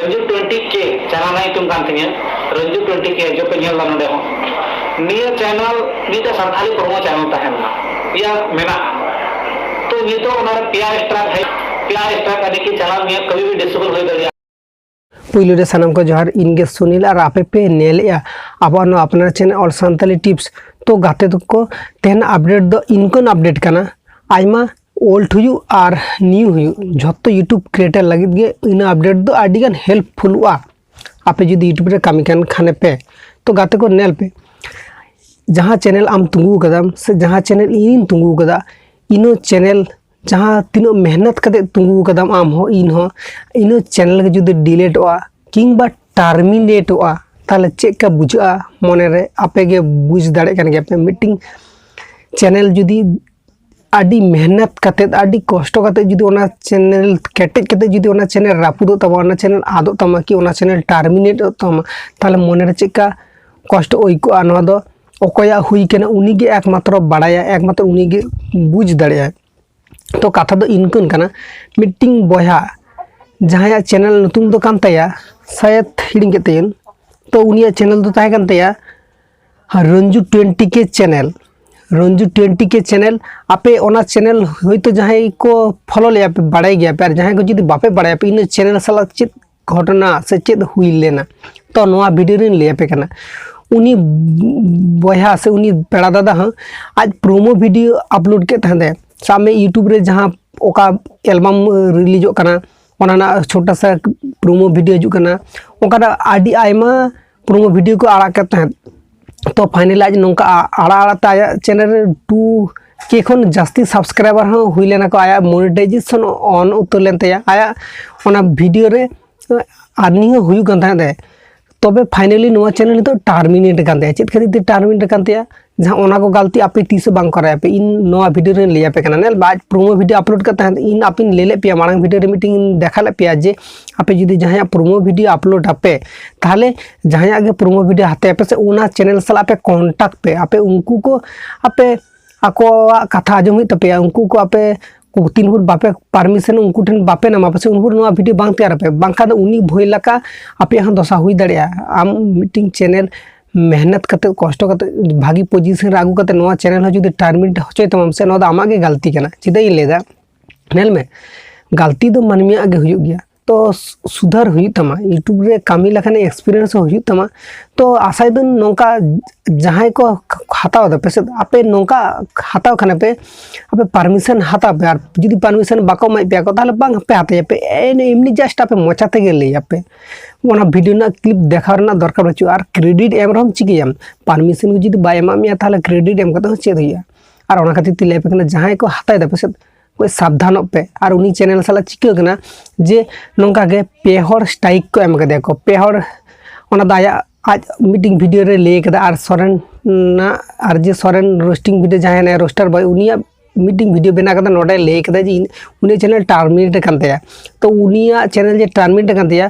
Ranju 20K channel तुम Ranju 20K जो पे नल नोडे हो निया चैनल नीते सानथाली प्रोमो चैनल तहना या मेना तो नीतो ओनार पिया स्ट्राक आदि की चैनल निया कभी भी डिसेबल हो दरिया पुइलो रे सानाम को जोहार इनगे सुनील और आपे पे नेलिया अब अपना चैनल और सानताली टिप्स तो गाते को तेन अपडेट दो इनकन अपडेट करना आयमा ओल्ड हुयु और न्यू हुयु झोत्तो यूट्यूब क्रिएटर लगे गे इन अपडेट दो आडिगान हेल्पफुल आपे जुदी यूट्यूब रे कामी कान खाने पे तो गाते को नेल पे जहाँ चैनल आम तुंगू कदम से जहाँ चैनल इन तुंगू कदा इनो चैनल जहाँ तीनो मेहनत कते तुंगू कदम आम हो इन चैनल के जुदी डिलीट हुआ किंबा टर्मिनेट हुआ ताले चेक का बुझा मने रे आपे गे बुझ दाड़े कान गे पे मीटिंग चैनल जुदी आदि मेहनत कते आदि कष्ट कते जुदी ओना चैनल केटेज कते जुदी ओना चैनल रापुदो तमा ओना चैनल आदो तमा कि ओना चैनल टर्मिनेट तमा ताले मने रे चेका कष्ट ओइको अनवा दो ओकया हुई केना उनी गे एकमात्र बाड़ाया एकमात्र उनी गे बुझ दाड़ेया तो कथा दो इनकन कना मीटिंग बया जहां चैनल नतुम दो कान तया शायद हिडिंग केतेन तो उनिया चैनल दो ताहे कान तया Ranju 20K channel Ranju 20K channel आपे ओना चैनल होइतो जहां को फॉलो ले पे बाड़ाई गया पे जहां को जुदी बापे बाड़ाया पे इन चैनल साला चेत घटना से चेत हुई लेना तो नोआ वीडियो रे ले पे कना उनी बया से उनी पेड़ा दादा हां आज प्रोमो वीडियो अपलोड के तहदे सामने यूट्यूब रे जहां ओका एल्बम रिलीज कना ओना ना छोटा सा प्रोमो वीडियो हजू कना ओका आडी आयमा प्रोमो वीडियो को आड़ा करते हैं तो फाइनल आज नोंका आड़ा ताया चैनल 2K खन जास्ती सब्सक्राइबर हो हुई लेना को आया मोनेटाइजेशन ऑन उतर लेन तया आया ओना वीडियो रे अर्निंग हुई कन थादे तबे फाइनली नोआ चैनल तो टर्मिनेट कान तया चेत खातिर टर्मिनेट कान तया जहां ओना को गलती आपे तीस बांग कराया पे इन नोआ वीडियो रे लिया पे कना नेल बाज प्रोमो वीडियो अपलोड करता है इन आपिन लेले पे मांग वीडियो रे मीटिंग देखा ले पे जे आपे जुदी जहां प्रोमो वीडियो अपलोड आपे ताहले जहां आगे प्रोमो वीडियो हाते पे से ओना चैनल साला पे कांटेक्ट पे आपे उनको को आपे आको कथा आजम हुई तपे उनको को आपे को तीन हुर बापे परमिशन उनको ठन बापे नामा पे उनको नोआ वीडियो बांग तैयार पे बांका दो उनी भोय लका आपे हां दशा हुई दड़िया आम मीटिंग चैनल मेहनत करते कष्ट करते भागी पोजीशन आगू करते नोआ चैनल जो टर्मिनेट होचय तमाम से नोदा आमागे गलती कना चिदा इन लेदा नेल में गलती दो मनमिया गे हुई गया तो सुधार हुई तमा यूट्यूब रे कामी लखने एक्सपीरियंस हुई तमा तो आशा दन नोका जहां को हाताव द पेसे आपे नोका हाताव खाने पे आपे परमिशन हाताव पे जुदी परमिशन बाको माइ पे को ताले बांग पे हाते पे एमनी जस्ट आपे मोचाते गे ले आपे ओना वीडियो ना क्लिप देखा रना दरकार बचु और क्रेडिट एम रहम चिकियम परमिशन को जुदी बाय एमामिया ताले क्रेडिट एम कते चेद हुइया और ओना खातिर तिले पे कना जहां को हाताय द पेसे कोई सावधान पे और उनी चैनल साला चिका कना जे नोंका गे पेहर स्ट्राइक को एम कदे को पेहर ओना दाया आज मीटिंग वीडियो रे ले कदा और सोरेन ना और जे सोरेन रोस्टिंग वीडियो जहां ने रोस्टर बॉय उनिया मीटिंग वीडियो बना कदा नोडे ले कदा जे उनी चैनल टर्मिनेट कानते तो उनिया चैनल जे टर्मिनेट कानते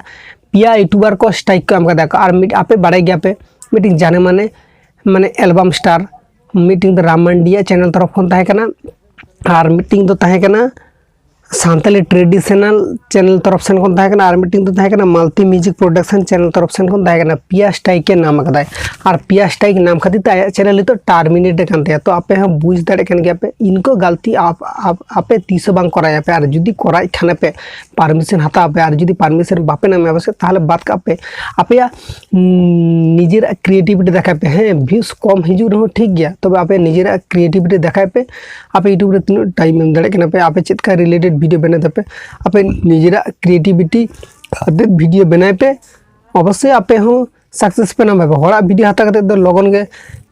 पिया यूट्यूबर को स्ट्राइक को एम कदा को और आपे बाड़े गया पे मीटिंग जाने माने एल्बम स्टार मीटिंग राम मंडिया चैनल तरफ खन ताहे कना और मीटिंग तो ताहे कना सानताली ट्रेडिशनल चैनल तरफ से कोन ताहे कना और मीटिंग तो ताहे कना मल्टी म्यूजिक प्रोडक्शन चैनल तरफ से कोन ताहे कना पिया स्ट्राइक के नाम कदाय और पिया स्ट्राइक नाम खातिर ताया चैनल तो टर्मिनेट कानते तो आपे हम बुझ दाड़े कन गया पे इनको गलती आपे तीस बांग कराया पे और जुदी कराय खाने पे परमिशन हाता पे और जुदी परमिशन बापे नाम आवसे ताहले बात का पे आपे निजेर क्रिएटिविटी देखा पे हैं व्यूज कम हिजू रहो ठीक गया तबे आपे निजेर क्रिएटिविटी देखा पे आपे यूट्यूब रे तीन टाइम एम दाड़े कना पे आपे चेत का रिलेटेड वीडियो बनाते पे आपे निजेरा क्रिएटिविटी खातिर वीडियो बनाए पे अवश्य आपे हो सक्सेस पे नाम पे होड़ा वीडियो हाता करते तो लगन के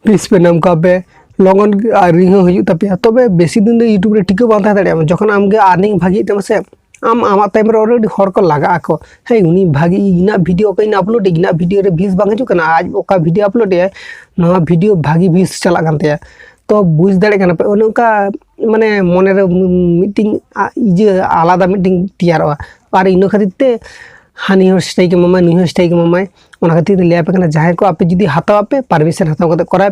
पीस पे नाम का पे लगन रिंग हुई तपे तबे बेसी दिन दो यूट्यूब रे टिको बांध दाड़े जखन आमगे अर्निंग भागी तम से आम आमा टाइम रे ऑलरेडी हर को लगा को हे उनी भागी इना वीडियो को इन अपलोड इना वीडियो रे व्यूज बांग हजू कना आज ओका वीडियो अपलोड है नवा वीडियो भागी व्यूज चला कानते तो बुझ दाड़े कना पे उनका माने मने रे मीटिंग इजे आलादा मीटिंग तैयारवा और इन खातिर ते हानि हर स्ट्राइक मामा नी हर स्ट्राइक मामा ओना खातिर ले पे कना जहां को आपे जुदी हाताव पे परमिशन हाताव कते कराय पे